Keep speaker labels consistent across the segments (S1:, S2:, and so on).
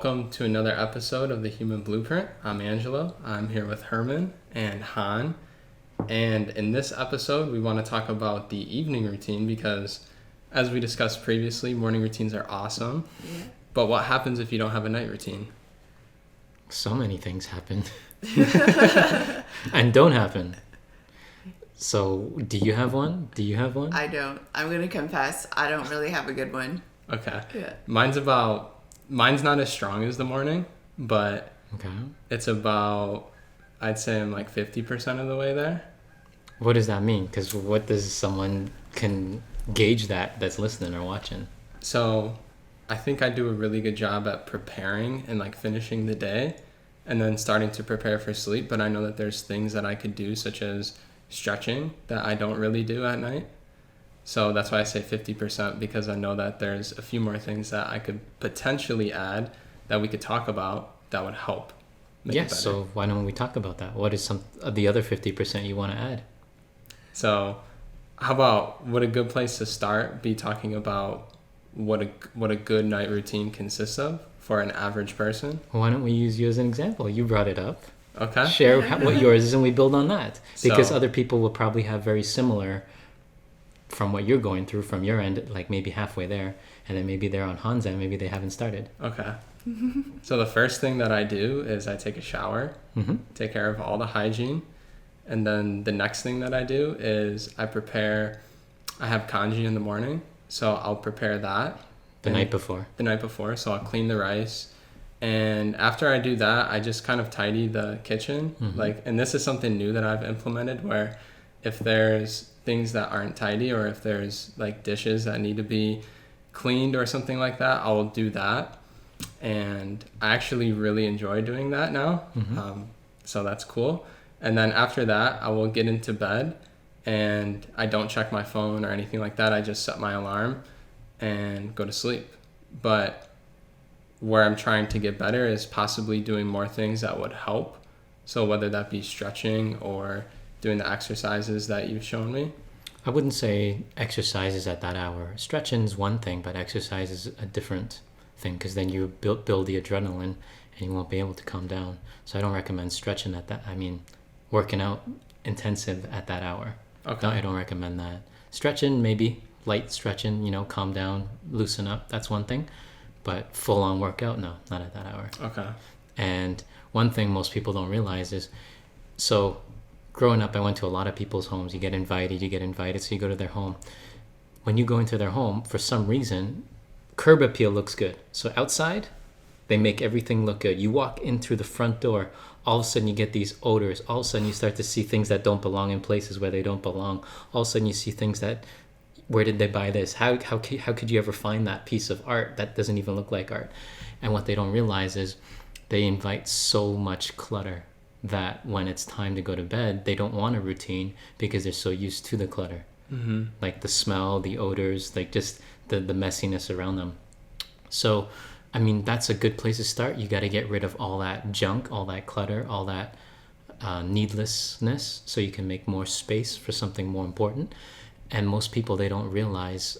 S1: welcome to another episode of The Human Blueprint. I'm Angelo. I'm here with Herman and Han. And in this episode, we want to talk about the evening routine because, as we discussed previously, morning routines are awesome. Yeah. But what happens if you don't have a night routine?
S2: So many things happen and don't happen. So, do you have one?
S3: I don't. I'm going to confess, I don't really have a good one.
S1: Okay. Yeah. Mine's not as strong as the morning, but it's about, I'd say I'm like 50% of the way there.
S2: What does that mean? Because what does someone can gauge that's listening or watching?
S1: So I think I do a really good job at preparing and like finishing the day and then starting to prepare for sleep. But I know that there's things that I could do, such as stretching, that I don't really do at night. So that's why I say 50%, because I know that there's a few more things that I could potentially add that we could talk about that would help make it better.
S2: So why don't we talk about that? What is some of the other 50% you want to add?
S1: So how about, would a good place to start be talking about what a good night routine consists of for an average person?
S2: Why don't we use you as an example? You brought it up.
S1: Okay.
S2: Share what yours is and we build on that. Because other people will probably have very similar from what you're going through from your end, like maybe halfway there, and then maybe they're on Han's end, maybe they haven't started.
S1: Okay. So the first thing that I do is I take a shower, take care of all the hygiene, and then the next thing that I do is I have congee in the morning, so I'll prepare that.
S2: The night before, so I'll clean the rice,
S1: and after I do that, I just kind of tidy the kitchen, and this is something new that I've implemented, where if there's things that aren't tidy or if there's like dishes that need to be cleaned or something like that, I will do that. And I actually really enjoy doing that now. So that's cool. And then after that, I will get into bed and I don't check my phone or anything like that. I just set my alarm and go to sleep. But where I'm trying to get better is possibly doing more things that would help. So whether that be stretching or doing the exercises that you've shown me.
S2: I wouldn't say exercises at that hour. Stretching is one thing, but exercise is a different thing, because then you build the adrenaline and you won't be able to calm down. So I don't recommend stretching working out intensive at that hour. Okay. No, I don't recommend that. Stretching, maybe light stretching, calm down, loosen up. That's one thing. But full on workout, no, not at that hour.
S1: Okay.
S2: And one thing most people don't realize is, so growing up, I went to a lot of people's homes. You get invited, so you go to their home. When you go into their home, for some reason, curb appeal looks good. So outside, they make everything look good. You walk in through the front door, all of a sudden you get these odors. All of a sudden you start to see things that don't belong in places where they don't belong. All of a sudden you see things that, where did they buy this? How could you ever find that piece of art that doesn't even look like art? And what they don't realize is they invite so much clutter that when it's time to go to bed, they don't want a routine because they're so used to the clutter. Like the smell, the odors, like just the messiness around them. So, I mean, that's a good place to start. You got to get rid of all that junk, all that clutter, all that needlessness, so you can make more space for something more important. And most people, they don't realize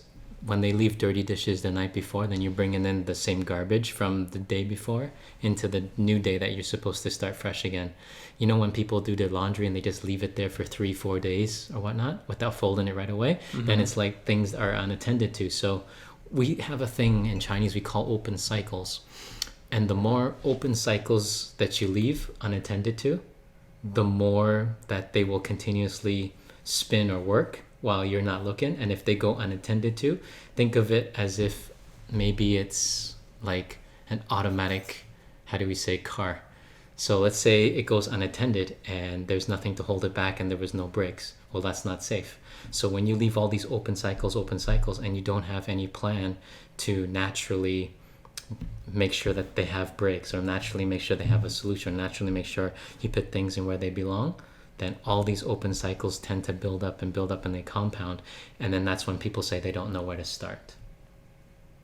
S2: when they leave dirty dishes the night before, then you're bringing in the same garbage from the day before into the new day that you're supposed to start fresh again. You know, when people do their laundry and they just leave it there for 3-4 days or whatnot without folding it right away, then it's like things are unattended to. So we have a thing in Chinese we call open cycles. And the more open cycles that you leave unattended to, the more that they will continuously spin or work while you're not looking. And if they go unattended to, think of it as if maybe it's like an automatic, car. So let's say it goes unattended and there's nothing to hold it back and there was no brakes. Well, that's not safe. So when you leave all these open cycles and you don't have any plan to naturally make sure that they have brakes, or naturally make sure they have a solution, naturally make sure you put things in where they belong, then all these open cycles tend to build up and they compound. And then that's when people say they don't know where to start.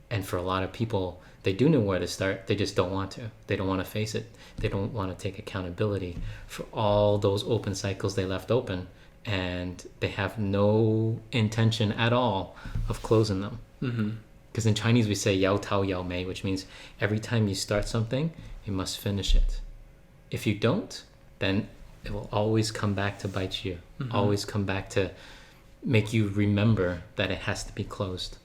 S2: And for a lot of people, they do know where to start. They just don't want to. They don't want to face it. They don't want to take accountability for all those open cycles they left open. And they have no intention at all of closing them. Because in Chinese we say yao tao yao mei, which means every time you start something, you must finish it. If you don't, then it will always come back to bite you. Always come back to make you remember that it has to be closed.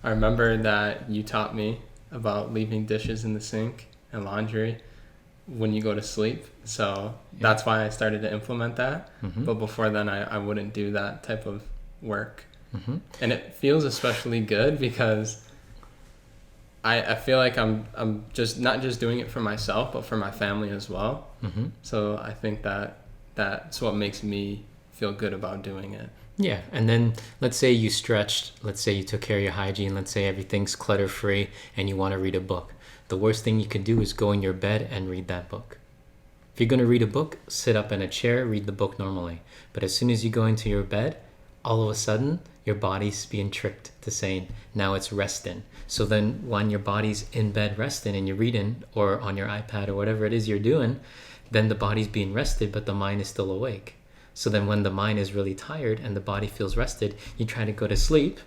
S1: I remember that you taught me about leaving dishes in the sink and laundry when you go to sleep. So that's why I started to implement that. But before then, I wouldn't do that type of work. And it feels especially good because I feel like I'm just not just doing it for myself, but for my family as well. So I think that's what makes me feel good about doing it.
S2: Yeah, and then let's say you stretched, let's say you took care of your hygiene, let's say everything's clutter-free and you want to read a book. The worst thing you could do is go in your bed and read that book. If you're going to read a book, sit up in a chair, read the book normally. But as soon as you go into your bed, all of a sudden, your body's being tricked to saying, now it's resting. So then when your body's in bed resting and you're reading or on your iPad or whatever it is you're doing, then the body's being rested, but the mind is still awake. So then when the mind is really tired and the body feels rested, you try to go to sleep,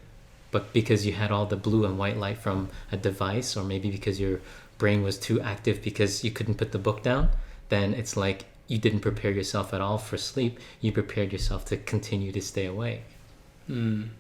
S2: but because you had all the blue and white light from a device, or maybe because your brain was too active because you couldn't put the book down, then it's like you didn't prepare yourself at all for sleep. You prepared yourself to continue to stay awake. And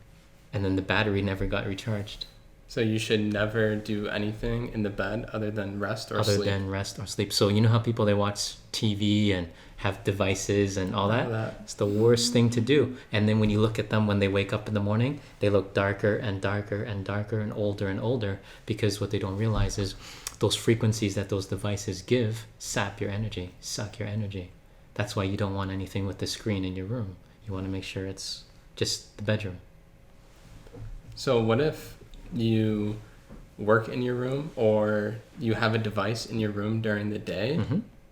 S2: then the battery never got recharged.
S1: So you should never do anything in the bed other than rest or sleep.
S2: Other than rest or sleep. So you know how people, they watch TV and have devices and all that? It's the worst thing to do. And then when you look at them when they wake up in the morning, they look darker and darker and darker and older, because what they don't realize is those frequencies that those devices give sap your energy, suck your energy. That's why you don't want anything with the screen in your room. You want to make sure it's just the bedroom.
S1: So what if you work in your room or you have a device in your room during the day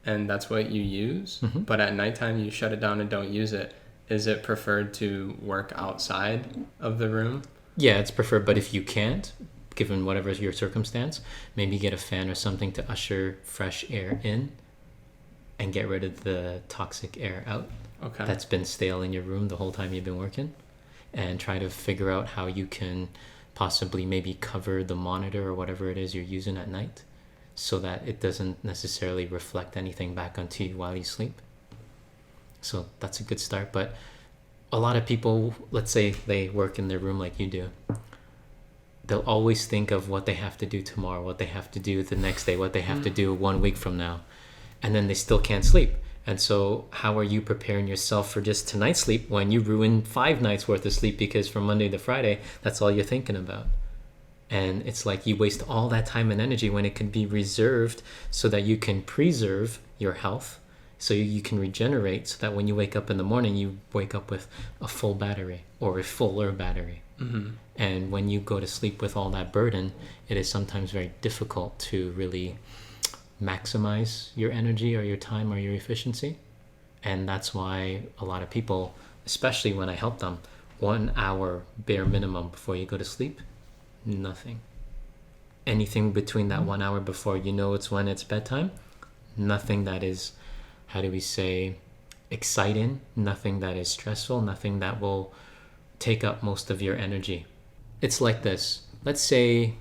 S1: and that's what you use, but at nighttime you shut it down and don't use it? Is it preferred to work outside of the room?
S2: Yeah, it's preferred, but if you can't, given whatever is your circumstance, maybe get a fan or something to usher fresh air in and get rid of the toxic air out that's been stale in your room the whole time you've been working, and try to figure out how you can possibly maybe cover the monitor or whatever it is you're using at night so that it doesn't necessarily reflect anything back onto you while you sleep. So that's a good start. But a lot of people, let's say they work in their room like you do, they'll always think of what they have to do tomorrow, what they have to do the next day, what they have to do 1 week from now, and then they still can't sleep. And so how are you preparing yourself for just tonight's sleep when you ruin 5 nights worth of sleep because from Monday to Friday, that's all you're thinking about? And it's like you waste all that time and energy when it could be reserved so that you can preserve your health, so you can regenerate, so that when you wake up in the morning, you wake up with a full battery or a fuller battery. And when you go to sleep with all that burden, it is sometimes very difficult to really maximize your energy or your time or your efficiency. And that's why a lot of people, especially when I help them, 1 hour bare minimum before you go to sleep, nothing. Anything between that 1 hour before you know it's when it's bedtime, nothing that is, how do we say, exciting, nothing that is stressful, nothing that will take up most of your energy. It's like this. Let's say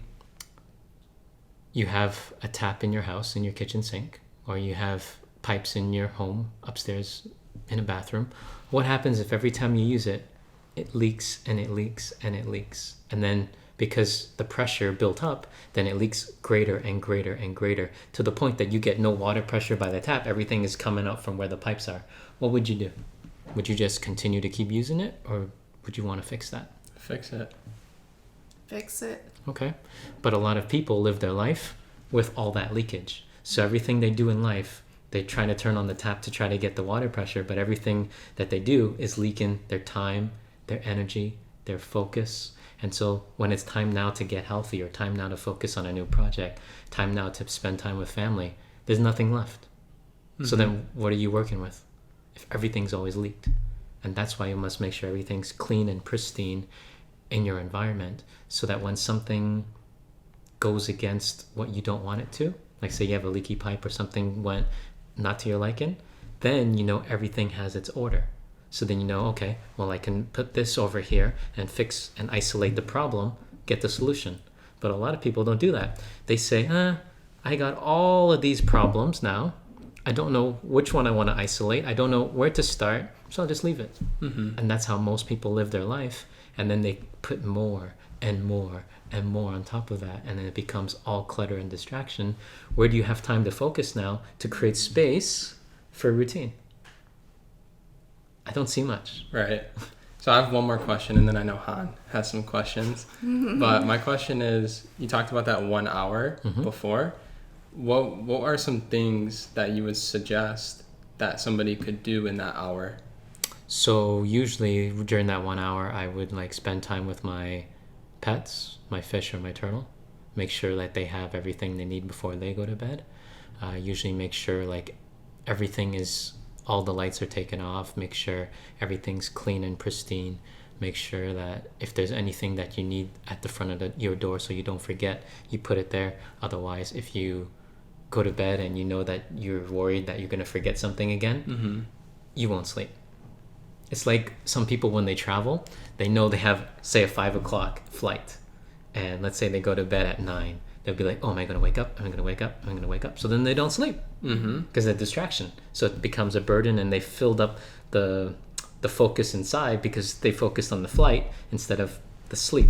S2: you have a tap in your house, in your kitchen sink, or you have pipes in your home upstairs in a bathroom. What happens if every time you use it, it leaks and it leaks and it leaks? And then because the pressure built up, then it leaks greater and greater and greater to the point that you get no water pressure by the tap. Everything is coming up from where the pipes are. What would you do? Would you just continue to keep using it, or would you want to fix that?
S1: Fix it.
S3: Fix it.
S2: Okay. But a lot of people live their life with all that leakage. So everything they do in life, they try to turn on the tap to try to get the water pressure, but everything that they do is leaking their time, their energy, their focus. And so when it's time now to get healthy, or time now to focus on a new project, time now to spend time with family, there's nothing left. So then what are you working with if everything's always leaked? And that's why you must make sure everything's clean and pristine in your environment, so that when something goes against what you don't want it to, like say you have a leaky pipe or something went not to your liking, then you know everything has its order. So then you know, okay, well, I can put this over here and fix and isolate the problem get the solution. But a lot of people don't do that. They say, I got all of these problems now. I don't know which one I want to isolate. I don't know where to start, so I'll just leave it. And that's how most people live their life. And then they put more and more and more on top of that, and then it becomes all clutter and distraction. Where do you have time to focus now to create space for routine? I don't see much.
S1: Right. So I have one more question, and then I know Han has some questions. But my question is, you talked about that 1 hour before. What are some things that you would suggest that somebody could do in that hour?
S2: So usually during that 1 hour, I would like spend time with my pets, my fish or my turtle. Make sure that they have everything they need before they go to bed. Usually make sure like everything is, all the lights are taken off. Make sure everything's clean and pristine. Make sure that if there's anything that you need at the front of your door so you don't forget, you put it there. Otherwise, if you go to bed and you know that you're worried that you're going to forget something again, you won't sleep. It's like some people when they travel, they know they have, say, a 5 o'clock flight. And let's say they go to bed at 9. They'll be like, oh, am I going to wake up? Am I going to wake up? Am I going to wake up? So then they don't sleep because of distraction. So it becomes a burden, and they filled up the focus inside because they focused on the flight instead of the sleep.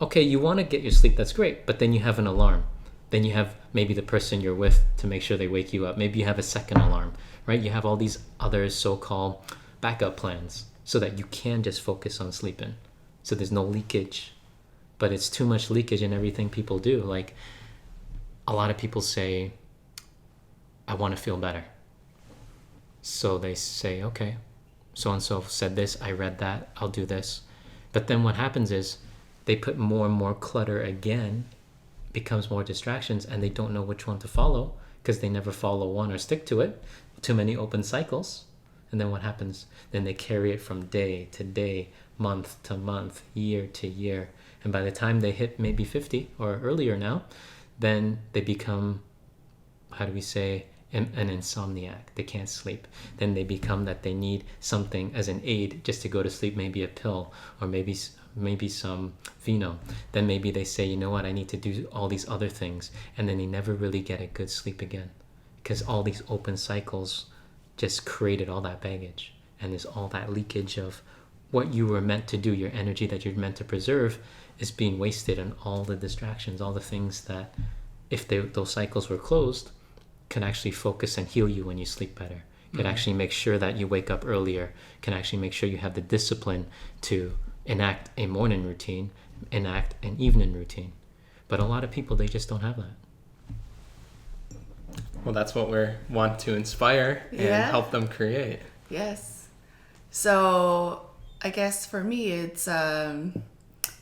S2: Okay, you want to get your sleep, that's great. But then you have an alarm. Then you have maybe the person you're with to make sure they wake you up. Maybe you have a second alarm, right? You have all these other so-called backup plans so that you can just focus on sleeping. So there's no leakage. But it's too much leakage in everything people do. Like a lot of people say, I want to feel better. So they say, okay, so-and-so said this, I read that, I'll do this. But then what happens is they put more and more clutter again, becomes more distractions, and they don't know which one to follow because they never follow one or stick to it. Too many open cycles. And then what happens? Then they carry it from day to day, month to month, year to year. And by the time they hit maybe 50 or earlier now, then they become, how do we say, an insomniac. They can't sleep. Then they become that they need something as an aid just to go to sleep, maybe a pill or maybe some vino. Then maybe they say, you know what, I need to do all these other things. And then they never really get a good sleep again because all these open cycles just created all that baggage. And there's all that leakage of what you were meant to do, your energy that you're meant to preserve is being wasted on all the distractions, all the things that if those cycles were closed, can actually focus and heal you when you sleep better. Can actually make sure that you wake up earlier, can actually make sure you have the discipline to enact a morning routine, enact an evening routine. But a lot of people, they just don't have that.
S1: Well, that's what we want to inspire and help them create.
S3: Yes. So I guess for me, it's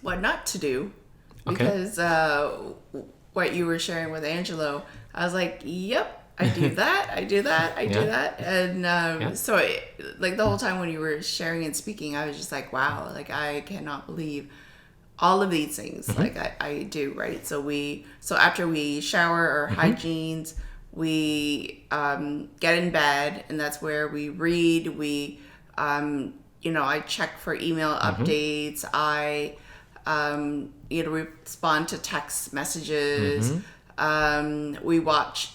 S3: what not to do. Because what you were sharing with Angelo, I was like, yep, I do that, I do that, I do that. And so like the whole time when you were sharing and speaking, I was just like, wow, like I cannot believe all of these things like I do, right? So after we shower our hygienes, we get in bed, and that's where we read, we I check for email updates, I respond to text messages, we watch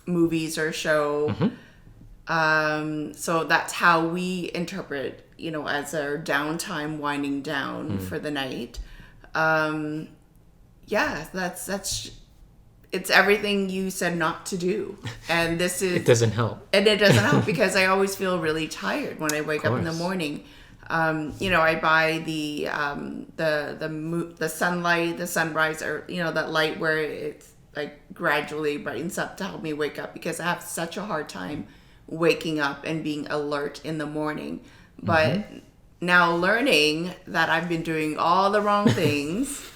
S3: movies or show, so that's how we interpret as our downtime winding down for the night. That's it's everything you said not to do. And this is...
S2: It doesn't help.
S3: And it doesn't help because I always feel really tired when I wake up in the morning. I buy the sunlight, the sunrise, or, that light where it's like gradually brightens up to help me wake up because I have such a hard time waking up and being alert in the morning. But now learning that I've been doing all the wrong things...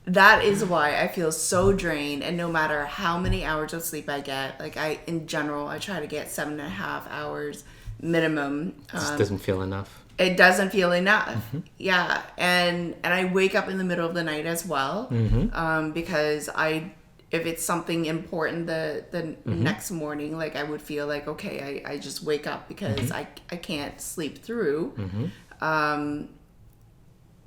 S3: That is why I feel so drained, and no matter how many hours of sleep I get, like in general, I try to get 7.5 hours minimum.
S2: It just doesn't feel enough.
S3: It doesn't feel enough. Yeah. And I wake up in the middle of the night as well, because if it's something important the next morning, like I would feel like, okay, I just wake up because I can't sleep through.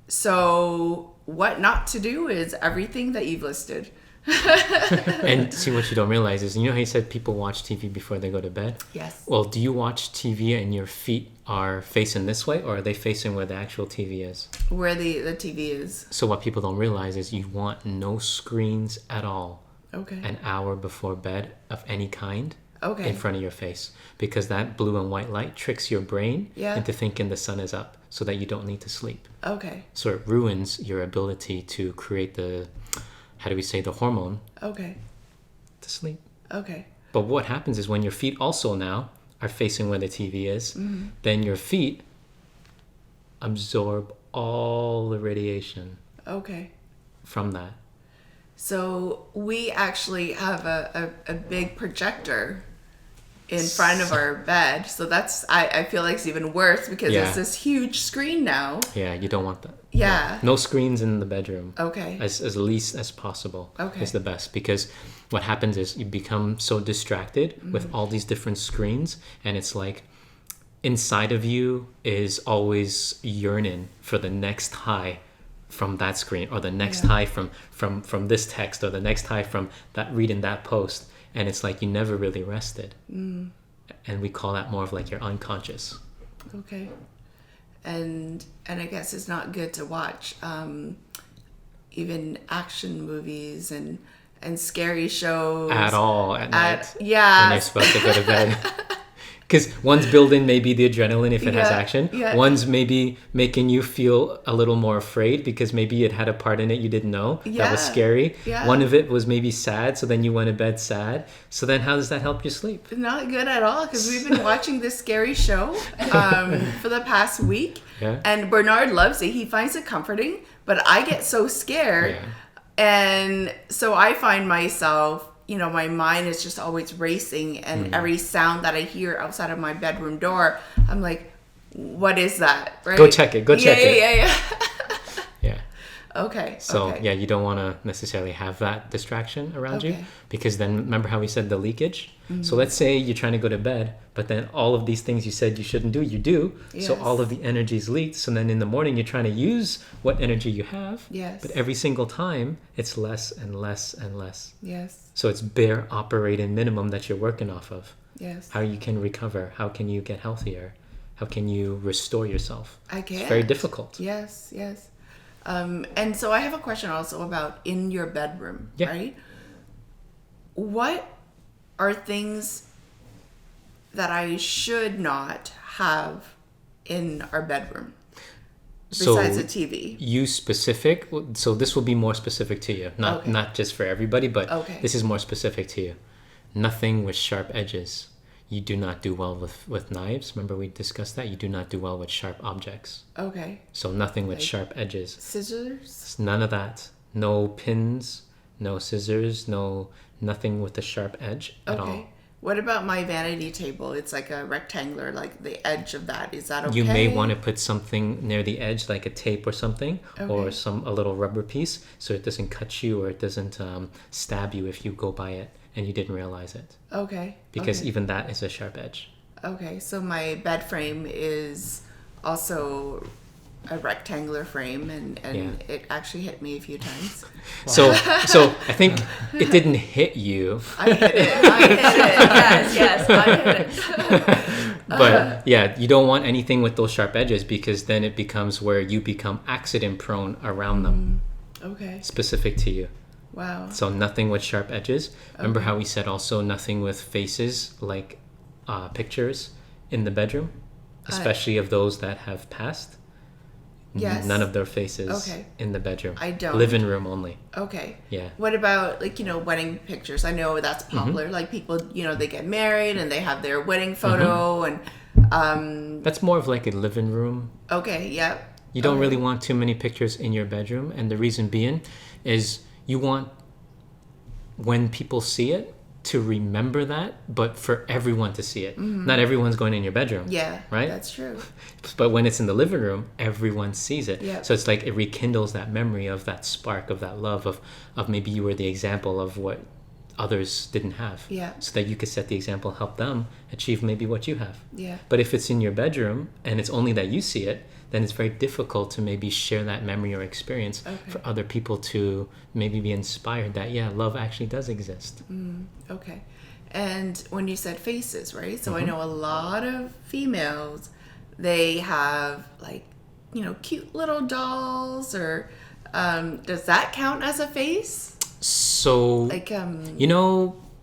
S3: So what not to do is everything that you've listed.
S2: And see, what you don't realize is, you know how you said people watch TV before they go to bed?
S3: Yes.
S2: Well, do you watch TV and your feet are facing this way, or are they facing where the actual TV is?
S3: Where the TV is.
S2: So what people don't realize is you want no screens at all
S3: Okay.
S2: an hour before bed of any kind
S3: Okay.
S2: in front of your face, because that blue and white light tricks your brain
S3: Yeah.
S2: into thinking the sun is up, so that you don't need to sleep.
S3: Okay.
S2: So it ruins your ability to create the, how do we say, the hormone
S3: Okay.
S2: to sleep.
S3: Okay.
S2: But what happens is when your feet also now are facing where the TV is, then your feet absorb all the radiation
S3: Okay.
S2: from that.
S3: So we actually have a big projector in front of our bed. So that's, I feel like it's even worse because
S2: Yeah.
S3: it's this huge screen now.
S2: Yeah, you don't want that.
S3: Yeah.
S2: No screens in the bedroom.
S3: Okay.
S2: As least as possible
S3: Okay.
S2: is the best, because what happens is you become so distracted with all these different screens, and it's like inside of you is always yearning for the next high from that screen, or the next high from this text, or the next high from that reading that post, and it's like you never really rested. And we call that more of like your unconscious.
S3: Okay. And I guess it's not good to watch even action movies and scary shows
S2: At all at night when
S3: yeah.
S2: you're supposed to go to bed. Because one's building maybe the adrenaline if it has
S3: Yeah,
S2: action.
S3: yeah.
S2: One's maybe making you feel a little more afraid because maybe it had a part in it you didn't know that was
S3: Yeah,
S2: scary.
S3: yeah.
S2: One of it was maybe sad, so then you went to bed sad. So then how does that help you sleep?
S3: Not good at all, because we've been watching this scary show for the past week.
S2: Yeah.
S3: And Bernard loves it. He finds it comforting, but I get so scared.
S2: Yeah.
S3: And so I find myself, my mind is just always racing, and every sound that I hear outside of my bedroom door, I'm like, what is that? Right?
S2: Go check it. Go check it.
S3: Yeah.
S2: Yeah.
S3: Okay.
S2: So
S3: okay.
S2: yeah, you don't want to necessarily have that distraction around you,
S3: Okay.
S2: because then remember how we said the leakage? So let's say you're trying to go to bed, but then all of these things you said you shouldn't do, you do. So
S3: Yes.
S2: all of the energy is leaked. So then in the morning you're trying to use what energy you have.
S3: Yes.
S2: But every single time it's less and less and less.
S3: Yes.
S2: So it's bare operating minimum that you're working off of.
S3: Yes.
S2: How you can recover, how can you get healthier, how can you restore yourself?
S3: I can.
S2: It's very difficult.
S3: Yes. Yes. And so I have a question also about in your bedroom,
S2: Yeah.
S3: right? What are things that I should not have in our bedroom besides a TV?
S2: You specific, so this will be more specific to you,
S3: Okay.
S2: not just for everybody, but
S3: Okay.
S2: this is more specific to you. Nothing with sharp edges. You do not do well with knives. Remember we discussed that? You do not do well with sharp objects.
S3: Okay.
S2: So nothing with sharp edges.
S3: Scissors?
S2: None of that. No pins, no scissors, nothing with a sharp edge at all.
S3: Okay. What about my vanity table? It's like a rectangular, like the edge of that. Is that okay?
S2: You may want to put something near the edge, like a tape or something, or
S3: Okay.
S2: a little rubber piece, so it doesn't cut you or it doesn't stab you if you go by it and you didn't realize it.
S3: Okay.
S2: Because
S3: okay.
S2: even that is a sharp edge.
S3: Okay, so my bed frame is also a rectangular frame, and
S2: Yeah.
S3: it actually hit me a few times.
S2: So I think it didn't hit you,
S3: I hit it. Yes, I hit it.
S2: but yeah, you don't want anything with those sharp edges, because then it becomes where you become accident prone around them,
S3: Okay.
S2: specific to you.
S3: Wow.
S2: So nothing with sharp edges. Remember how we said also nothing with faces, like pictures in the bedroom, especially of those that have passed.
S3: Yes.
S2: None of their faces
S3: Okay.
S2: in the bedroom.
S3: I don't.
S2: Living room only.
S3: Okay.
S2: Yeah.
S3: What about wedding pictures? I know that's popular. Like people, they get married and they have their wedding photo and
S2: That's more of like a living room.
S3: okay, yeah.
S2: You don't
S3: Okay.
S2: really want too many pictures in your bedroom, and the reason being is you want, when people see it, to remember that, but for everyone to see it. Not everyone's going in your bedroom.
S3: Yeah.
S2: Right?
S3: That's true.
S2: But when it's in the living room, everyone sees it.
S3: Yeah.
S2: So it's like it rekindles that memory of that spark, of that love, of maybe you were the example of what others didn't have.
S3: Yeah.
S2: So that you could set the example, help them achieve maybe what you have.
S3: Yeah.
S2: But if it's in your bedroom and it's only that you see it, then it's very difficult to maybe share that memory or experience for other people to maybe be inspired that, yeah, love actually does exist.
S3: Okay. And when you said faces, right? So I know a lot of females, they have like, cute little dolls, or does that count as a face?
S2: So,
S3: Like,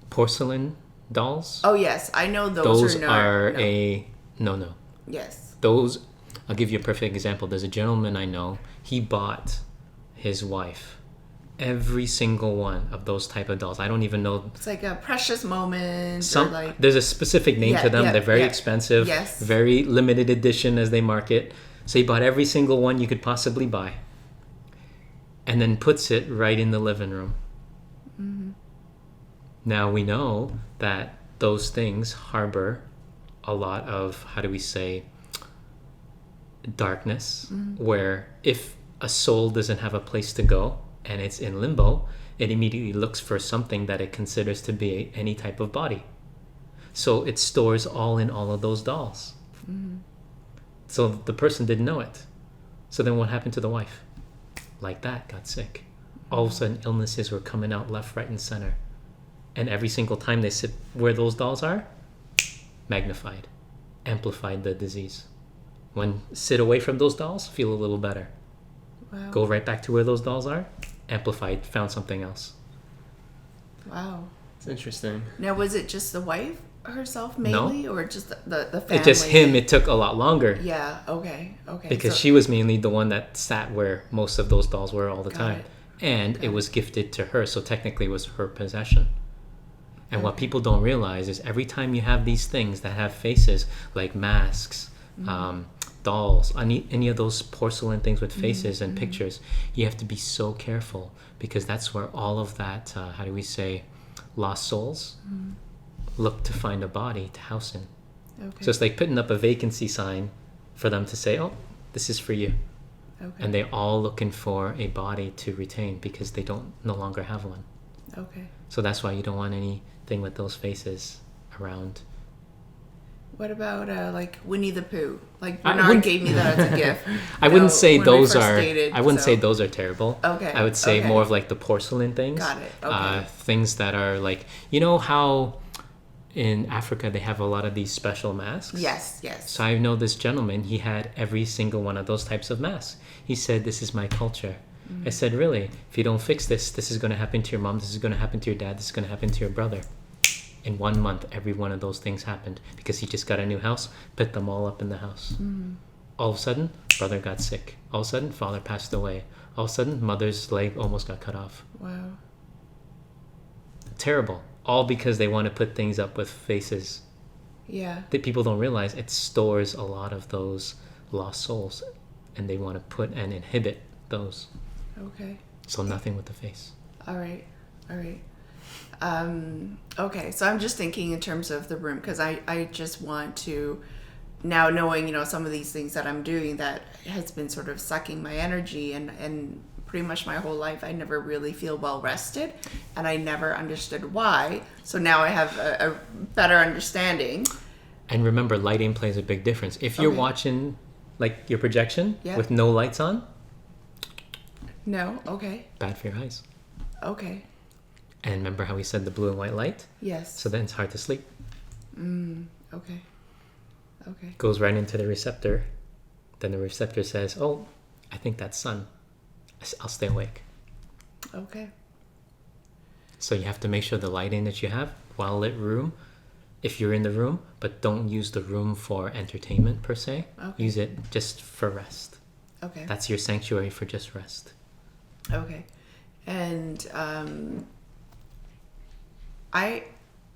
S2: porcelain dolls?
S3: Oh, yes. I know those
S2: are
S3: no.
S2: a no.
S3: Yes.
S2: Those, I'll give you a perfect example. There's a gentleman I know, he bought his wife every single one of those type of dolls. I don't even know.
S3: It's like a precious moment. Or like,
S2: there's a specific name to them. They're very expensive, very limited edition as they market. So he bought every single one you could possibly buy, and then puts it right in the living room. Now we know that those things harbor a lot of, how do we say, darkness, where if a soul doesn't have a place to go and it's in limbo, it immediately looks for something that it considers to be any type of body. So it stores all in all of those dolls. So the person didn't know it. So then what happened to the wife? Like that, got sick. All of a sudden illnesses were coming out left, right, and center. And every single time they sit where those dolls are, magnified, amplified the disease. When sit away from those dolls, feel a little better.
S3: Wow.
S2: Go right back to where those dolls are, amplified, found something else.
S3: Wow.
S1: It's interesting.
S3: Now, was it just the wife herself mainly, or just the family?
S2: It just him. It took a lot longer.
S3: Yeah. Okay.
S2: Because she was mainly the one that sat where most of those dolls were all the time. And it was gifted to her, so technically it was her possession. And what people don't realize is every time you have these things that have faces, like masks, dolls, any of those porcelain things with faces and pictures, you have to be so careful, because that's where all of that, how do we say, lost souls look to find a body to house in. So it's like putting up a vacancy sign for them to say, oh, this is for you. And they're all looking for a body to retain because they don't no longer have one. So that's why you don't want anything with those faces around.
S3: What about like Winnie the Pooh? Like Bernard gave me that as a gift.
S2: I wouldn't say those are. I wouldn't say those are terrible. I would say more of like the porcelain things.
S3: Got it.
S2: Things that are like, you know how in Africa they have a lot of these special masks.
S3: Yes.
S2: So I know this gentleman. He had every single one of those types of masks. He said, "This is my culture." I said, "Really? If you don't fix this, this is going to happen to your mom. This is going to happen to your dad. This is going to happen to your brother." In 1 month, every one of those things happened because he just got a new house, put them all up in the house. All of a sudden, brother got sick. All of a sudden, father passed away. All of a sudden, mother's leg almost got cut off.
S3: Wow.
S2: Terrible. All because they want to put things up with faces.
S3: Yeah.
S2: That people don't realize it stores a lot of those lost souls, and they want to put and inhibit those.
S3: Okay.
S2: So nothing with the face.
S3: All right. Okay, so I'm just thinking in terms of the room, because I just want to, now knowing, some of these things that I'm doing that has been sort of sucking my energy, and pretty much my whole life I never really feel well rested, and I never understood why. So now I have a better understanding.
S2: And remember, lighting plays a big difference. If you're watching like your projection with no lights on,
S3: no, okay,
S2: bad for your eyes.
S3: Okay.
S2: And remember how we said the blue and white light?
S3: Yes.
S2: So then it's hard to sleep.
S3: Okay.
S2: Goes right into the receptor. Then the receptor says, oh, I think that's sun. I'll stay awake.
S3: Okay.
S2: So you have to make sure the lighting that you have, well-lit room, if you're in the room, but don't use the room for entertainment per se.
S3: Okay.
S2: Use it just for rest.
S3: Okay.
S2: That's your sanctuary for just rest.
S3: Okay. And I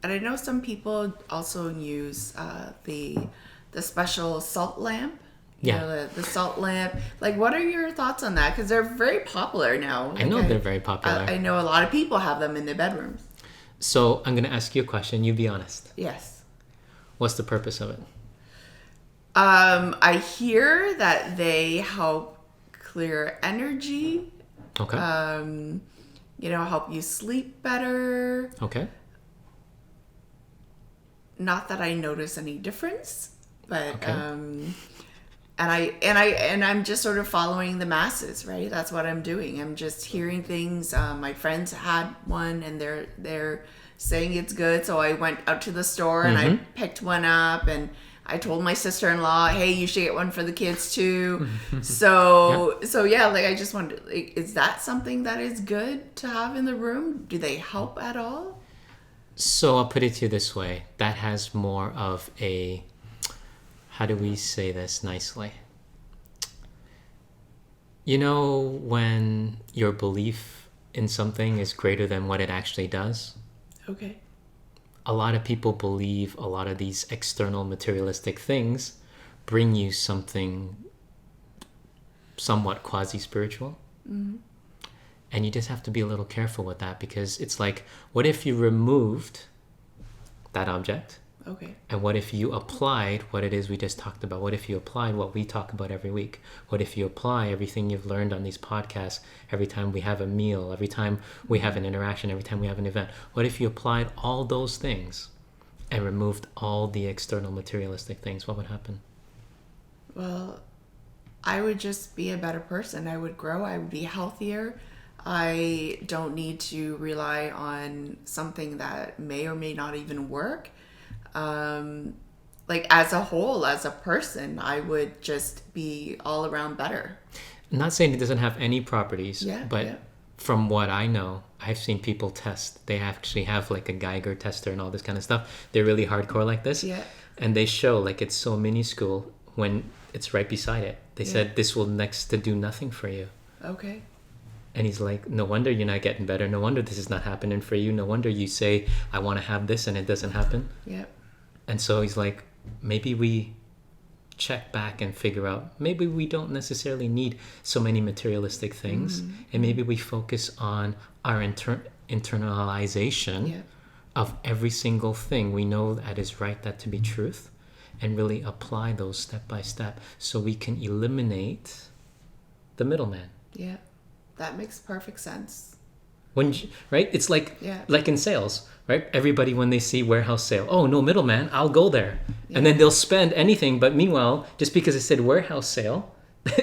S3: know some people also use the special salt lamp. You know, the salt lamp. Like, what are your thoughts on that? Because they're very popular now.
S2: I know they're very popular.
S3: I know a lot of people have them in their bedrooms.
S2: So I'm going to ask you a question. You be honest.
S3: Yes.
S2: What's the purpose of it?
S3: I hear that they help clear energy.
S2: Okay.
S3: Help you sleep better.
S2: Okay.
S3: Not that I notice any difference, but I'm just sort of following the masses, right? That's what I'm doing. I'm just hearing things. My friends had one, and they're saying it's good. So I went out to the store and I picked one up, and I told my sister-in-law, "Hey, you should get one for the kids too." So yeah, like I just wondered, like, is that something that is good to have in the room? Do they help at all?
S2: So I'll put it to you this way. That has more of a, how do we say this nicely? You know, when your belief in something is greater than what it actually does?
S3: Okay.
S2: A lot of people believe a lot of these external materialistic things bring you something somewhat quasi-spiritual. Mm-hmm. And you just have to be a little careful with that, because it's like, what if you removed that object?
S3: Okay.
S2: And what if you applied what it is we just talked about? What if you applied what we talk about every week? What if you apply everything you've learned on these podcasts every time we have a meal, every time we have an interaction, every time we have an event? What if you applied all those things and removed all the external materialistic things? What would happen?
S3: Well, I would just be a better person. I would grow. I would be healthier. I don't need to rely on something that may or may not even work. Like as a whole, as a person, I would just be all around better.
S2: I'm not saying it doesn't have any properties, but from what I know, I've seen people test. They actually have like a Geiger tester and all this kind of stuff. They're really hardcore like this.
S3: Yeah.
S2: And they show like it's so minuscule when it's right beside it. They said this will next to do nothing for you.
S3: Okay.
S2: And he's like, no wonder you're not getting better. No wonder this is not happening for you. No wonder you say, I want to have this and it doesn't happen.
S3: Yeah.
S2: And so he's like, maybe we check back and figure out, maybe we don't necessarily need so many materialistic things. Mm-hmm. And maybe we focus on our internalization of every single thing we know that is right, that to be truth, and really apply those step by step so we can eliminate the middleman.
S3: Yeah. That makes perfect sense.
S2: Right? It's like in sales, right? Everybody, when they see warehouse sale, oh, no middleman, I'll go there. Yeah. And then they'll spend anything. But meanwhile, just because it said warehouse sale,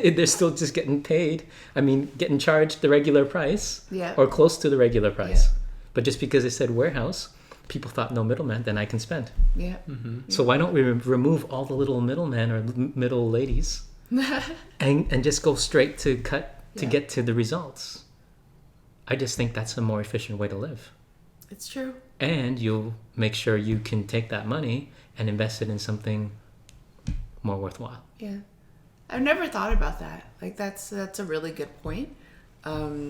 S2: they're still just getting paid. I mean, getting charged the regular price or close to the regular price. Yeah. But just because it said warehouse, people thought no middleman, then I can spend.
S3: Yeah.
S2: Mm-hmm. So why don't we remove all the little middlemen or middle ladies and just go straight to cut to get to the results? I just think that's a more efficient way to live.
S3: It's true. And
S2: you'll make sure you can take that money and invest it in something more worthwhile.
S3: Yeah. I've never thought about that. Like that's a really good point.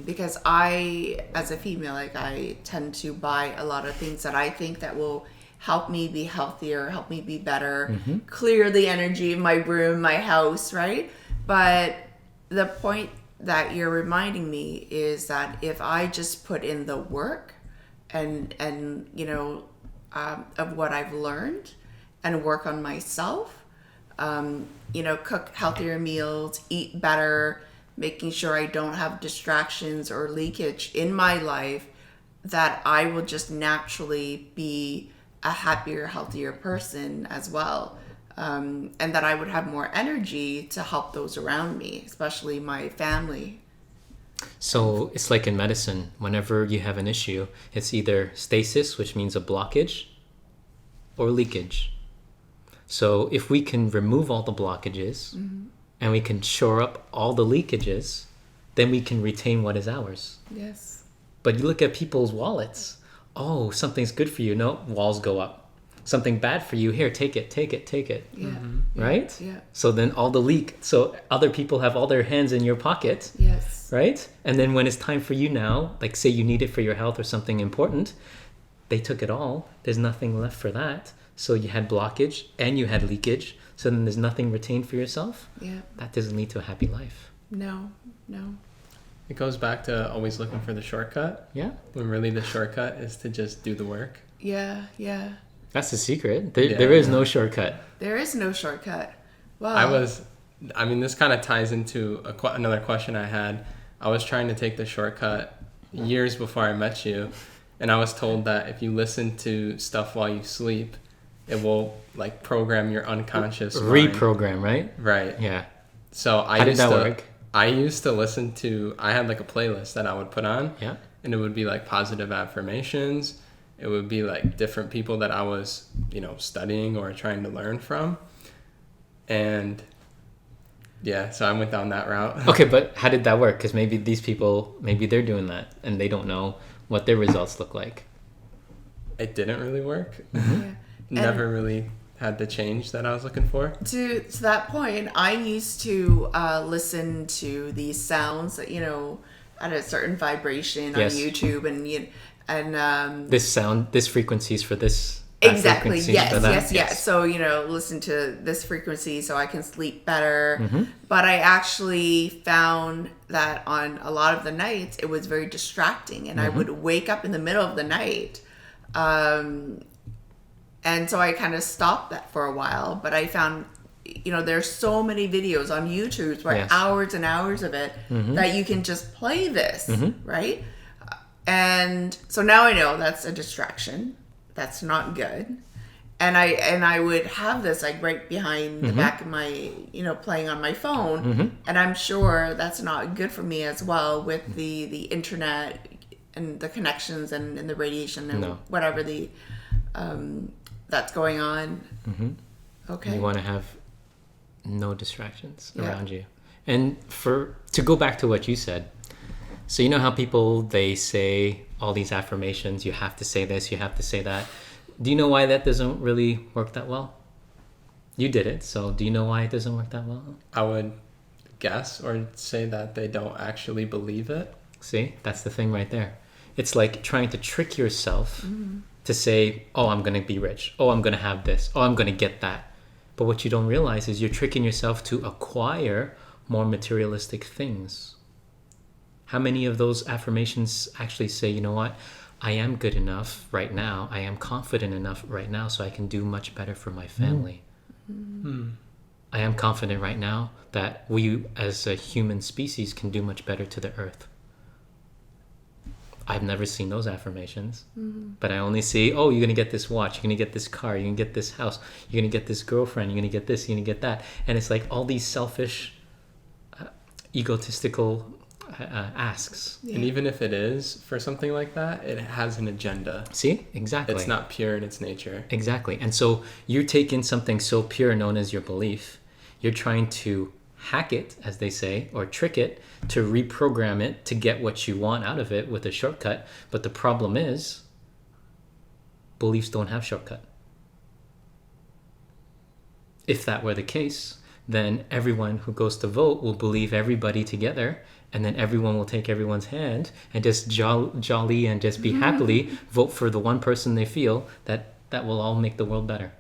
S3: Because I, as a female, like I tend to buy a lot of things that I think that will help me be healthier, help me be better, clear the energy in my room, my house, right? But the point that you're reminding me is that if I just put in the work and you know, of what I've learned and work on myself, you know, cook healthier meals, eat better, making sure I don't have distractions or leakage in my life, that I will just naturally be a happier, healthier person as well. And that I would have more energy to help those around me, especially my family.
S2: So it's like in medicine, whenever you have an issue, it's either stasis, which means a blockage, or leakage. So if we can remove all the blockages and we can shore up all the leakages, then we can retain what is ours.
S3: Yes.
S2: But you look at people's wallets. Oh, something's good for you. No, walls go up. Something bad for you, here, take it.
S3: Yeah.
S2: Right?
S3: Yeah.
S2: So then all the leak, so other people have all their hands in your pocket.
S3: Yes.
S2: Right? And then when it's time for you now, like say you need it for your health or something important, they took it all. There's nothing left for that. So you had blockage and you had leakage. So then there's nothing retained for yourself.
S3: Yeah.
S2: That doesn't lead to a happy life.
S3: No.
S1: It goes back to always looking for the shortcut.
S2: Yeah.
S1: When really the shortcut is to just do the work.
S3: Yeah.
S2: That's the secret. There is no shortcut.
S3: There is no shortcut. Wow.
S1: I mean, this kind of ties into another question I had. I was trying to take the shortcut years before I met you. And I was told that if you listen to stuff while you sleep, it will like program your unconscious mind.
S2: Reprogram, right?
S1: Right.
S2: Yeah.
S1: So
S2: How did that work?
S1: I used to listen to, I had like a playlist that I would put on.
S2: Yeah.
S1: And it would be like positive affirmations. It would be like different people that I was, studying or trying to learn from. And yeah, so I went down that route.
S2: Okay, but how did that work? Because maybe these people, maybe they're doing that and they don't know what their results look like.
S1: It didn't really work.
S3: Yeah.
S1: Never really had the change that I was looking for.
S3: To that point, I used to listen to these sounds that at a certain vibration
S2: Yes.
S3: on YouTube, and
S2: This frequencies for this. That
S3: exactly,
S2: frequencies
S3: yes,
S2: for that.
S3: yes. So listen to this frequency so I can sleep better.
S2: Mm-hmm.
S3: But I actually found that on a lot of the nights it was very distracting, and I would wake up in the middle of the night. And so I kind of stopped that for a while, but I found, there's so many videos on YouTube, right?
S2: Yes.
S3: Hours and hours of it that you can just play this, right? And so now I know that's a distraction. That's not good. And I would have this like right behind the back of my, playing on my phone. And I'm sure that's not good for me as well with the internet and the connections and the radiation and whatever that's going on. Okay.
S2: You want to have no distractions around you. And to go back to what you said, so you know how people, they say all these affirmations, you have to say this, you have to say that. Do you know why that doesn't really work that well? You did it, so do you know why it doesn't work that well?
S1: I would guess or say that they don't actually believe it.
S2: See, that's the thing right there. It's like trying to trick yourself to say, oh, I'm going to be rich. Oh, I'm going to have this. Oh, I'm going to get that. But what you don't realize is you're tricking yourself to acquire more materialistic things. How many of those affirmations actually say, you know what? I am good enough right now. I am confident enough right now so I can do much better for my family. I am confident right now that we as a human species can do much better to the earth. I've never seen those affirmations, but I only see, oh, you're going to get this watch, you're going to get this car, you're going to get this house, you're going to get this girlfriend, you're going to get this, you're going to get that. And it's like all these selfish, egotistical asks.
S1: And even if it is for something like that, it has an agenda.
S2: See? Exactly.
S1: It's not pure in its nature.
S2: Exactly. And so you're taking something so pure known as your belief, you're trying to hack it, as they say, or trick it to reprogram it to get what you want out of it with a shortcut. But the problem is, beliefs don't have shortcut. If that were the case, then everyone who goes to vote will believe everybody together, and then everyone will take everyone's hand and just jolly and just be happily vote for the one person they feel that will all make the world better.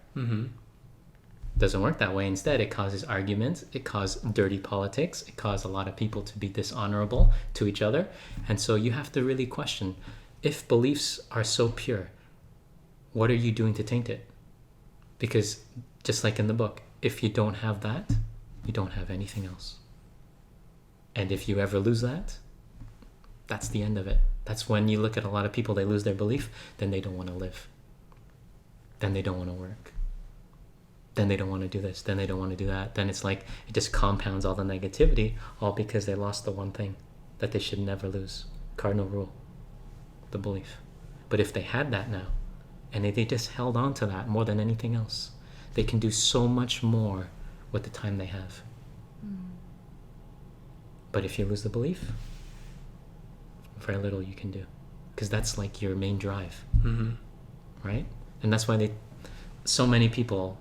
S2: Doesn't work that way. Instead, it causes arguments, it causes dirty politics, it causes a lot of people to be dishonorable to each other. And so you have to really question, if beliefs are so pure, what are you doing to taint it? Because just like in the book, if you don't have that, you don't have anything else. And if you ever lose that, that's the end of it. That's when you look at a lot of people, they lose their belief, then they don't want to live. Then they don't want to work. Then they don't want to do this. Then they don't want to do that. Then it's like it just compounds all the negativity, all because they lost the one thing that they should never lose. Cardinal rule, the belief. But if they had that now, and they just held on to that more than anything else, they can do so much more with the time they have. But if you lose the belief, very little you can do. Because that's like your main drive. Right? And that's why so many people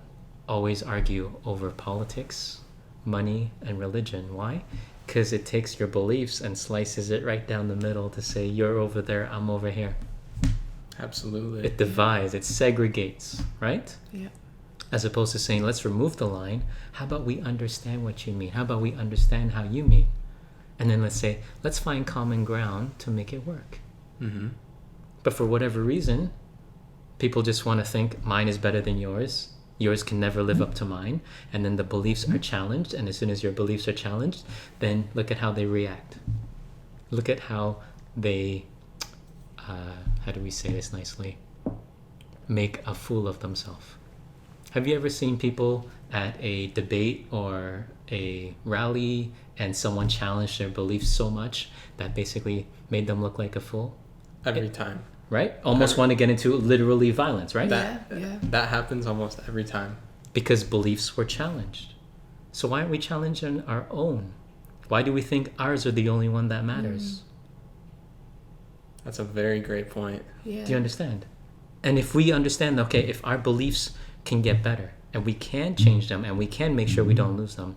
S2: always argue over politics, money, and religion. Why? Because it takes your beliefs and slices it right down the middle to say, you're over there, I'm over here.
S1: Absolutely.
S2: It divides, it segregates, right?
S3: Yeah.
S2: As opposed to saying, let's remove the line. How about we understand what you mean? How about we understand how you mean? And then let's say, let's find common ground to make it work. But for whatever reason, people just want to think mine is better than yours. Yours can never live up to mine. And then the beliefs are challenged. And as soon as your beliefs are challenged, then look at how they react. Look at how they, how do we say this nicely? Make a fool of themselves. Have you ever seen people at a debate or a rally and someone challenged their beliefs so much that basically made them look like a fool?
S1: Every time.
S2: Right? Almost want to get into literally violence, right?
S1: That happens almost every time.
S2: Because beliefs were challenged. So why aren't we challenging our own? Why do we think ours are the only one that matters?
S1: That's a very great point.
S3: Yeah.
S2: Do you understand? And if we understand, okay, if our beliefs can get better and we can change them and we can make sure we don't lose them,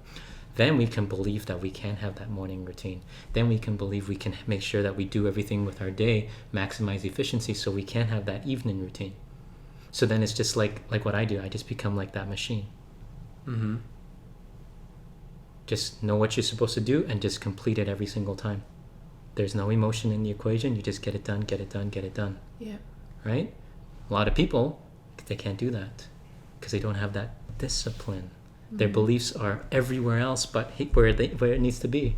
S2: then we can believe that we can have that morning routine. Then we can believe we can make sure that we do everything with our day, maximize efficiency so we can have that evening routine. So then it's just like what I do. I just become like that machine.
S1: Mm-hmm.
S2: Just know what you're supposed to do and just complete it every single time. There's no emotion in the equation. You just get it done, get it done, get it done.
S3: Yeah.
S2: Right? A lot of people, they can't do that because they don't have that discipline. Their beliefs are everywhere else but where it needs to be.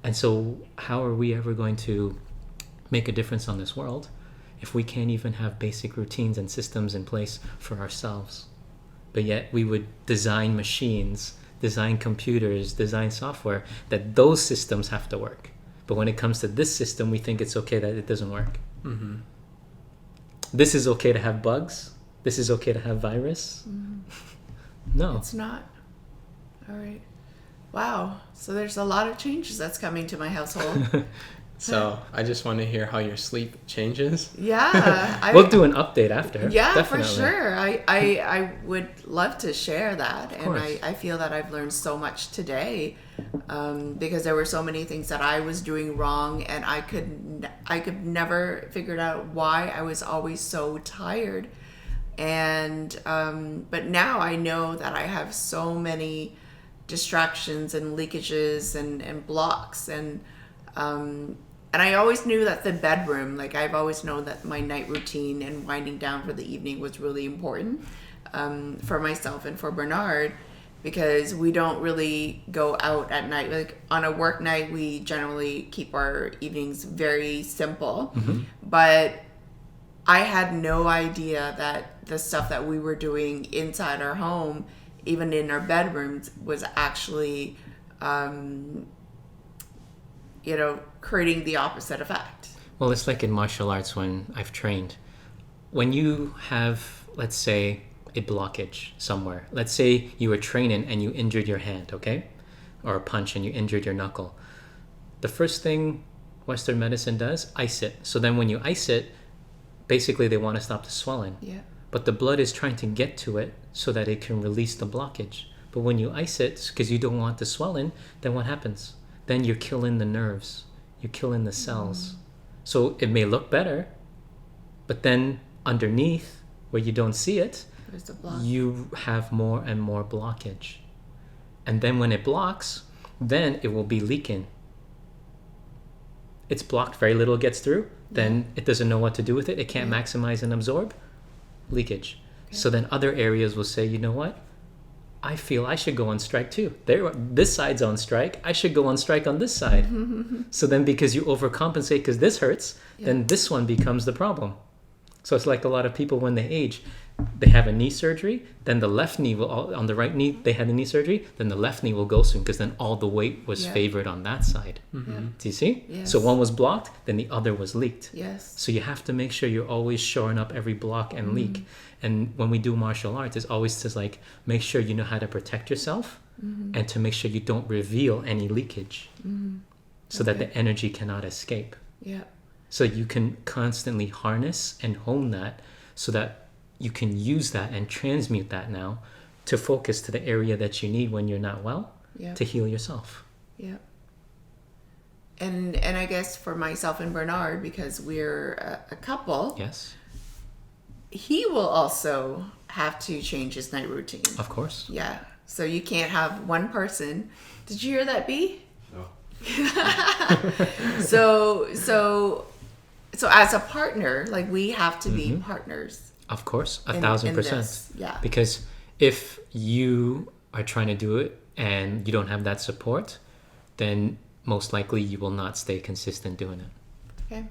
S2: And so how are we ever going to make a difference on this world if we can't even have basic routines and systems in place for ourselves? But yet we would design machines, design computers, design software that those systems have to work. But when it comes to this system, we think it's okay that it doesn't work.
S1: Mm-hmm.
S2: This is okay to have bugs. This is okay to have virus. No.
S3: It's not. All right. Wow. So there's a lot of changes that's coming to my household.
S1: So I just want to hear how your sleep changes.
S3: Yeah.
S2: We'll do an update after.
S3: Yeah,
S2: Definitely.
S3: for sure. I would love to share that. And
S2: course.
S3: I feel that I've learned so much today because there were so many things that I was doing wrong and I could never figure out why I was always so tired. And but now I know that I have so many distractions and leakages and blocks and I always knew that the bedroom, like I've always known that my night routine and winding down for the evening was really important for myself and for Bernard because we don't really go out at night. Like on a work night, we generally keep our evenings very simple, but I had no idea that the stuff that we were doing inside our home, even in our bedrooms, was actually, creating the opposite effect.
S2: Well, it's like in martial arts when I've trained. When you have, let's say, a blockage somewhere. Let's say you were training and you injured your hand, okay? Or a punch and you injured your knuckle. The first thing Western medicine does, ice it. So then when you ice it, basically they want to stop the swelling.
S3: Yeah.
S2: But the blood is trying to get to it so that it can release the blockage. But when you ice it, because you don't want the swelling, then what happens? Then you're killing the nerves. You're killing the cells. So it may look better, but then underneath, where you don't see it,
S3: There's the block.
S2: you have more and more blockage. And then when it blocks, then it will be leaking. It's blocked, very little gets through, then it doesn't know what to do with it. It can't maximize and absorb. Leakage.
S3: Okay.
S2: So then other areas will say, you know what? I feel I should go on strike too. This side's on strike. I should go on strike on this side. So then because you overcompensate because this hurts, then this one becomes the problem. So it's like a lot of people when they age, they have a knee surgery, then the left knee will, on the right knee, they had a knee surgery, then the left knee will go soon because then all the weight was favored on that side.
S1: Mm-hmm.
S2: Do you see?
S3: Yes.
S2: So one was blocked, then the other was leaked.
S3: Yes.
S2: So you have to make sure you're always shoring up every block and leak. And when we do martial arts, it's always to like make sure you know how to protect yourself and to make sure you don't reveal any leakage so that the energy cannot escape.
S3: Yeah.
S2: So you can constantly harness and hone that so that you can use that and transmute that now to focus to the area that you need when you're not well to heal yourself.
S3: Yeah. And I guess for myself and Bernard, because we're a couple,
S2: Yes,
S3: he will also have to change his night routine.
S2: of course.
S3: Yeah. So you can't have one person. Did you hear that, B?
S1: No.
S3: So as a partner, like we have to be partners.
S2: Of course,
S3: in
S2: 1,000%.
S3: this. Yeah.
S2: Because if you are trying to do it and you don't have that support, then most likely you will not stay consistent doing it.
S3: Okay.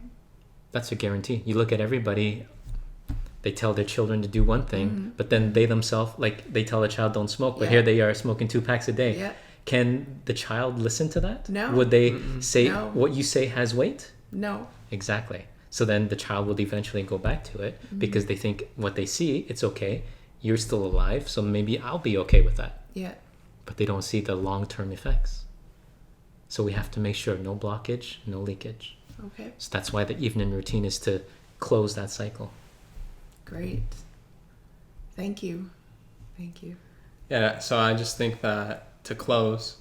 S2: That's a guarantee. You look at everybody, They tell their children to do one thing, but then they themselves, like they tell a child don't smoke, but
S3: Yeah.
S2: here they are smoking 2 packs a day.
S3: Yeah.
S2: Can the child listen to that?
S3: No.
S2: Would they say
S3: No.
S2: what you say has weight?
S3: No.
S2: Exactly. So then the child will eventually go back to it because they think what they see, it's okay. You're still alive, so maybe I'll be okay with that.
S3: Yeah.
S2: But they don't see the long-term effects. So we have to make sure no blockage, no leakage.
S3: Okay.
S2: So that's why the evening routine is to close that cycle.
S3: Great. Thank you. Thank you.
S1: Yeah, so I just think that to close,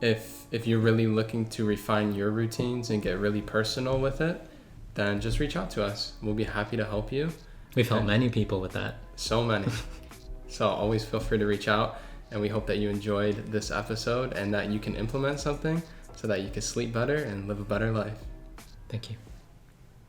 S1: if you're really looking to refine your routines and get really personal with it, then just reach out to us. We'll be happy to help you.
S2: We've helped many people with that.
S1: So many. So always feel free to reach out, and we hope that you enjoyed this episode and that you can implement something so that you can sleep better and live a better life.
S2: Thank you.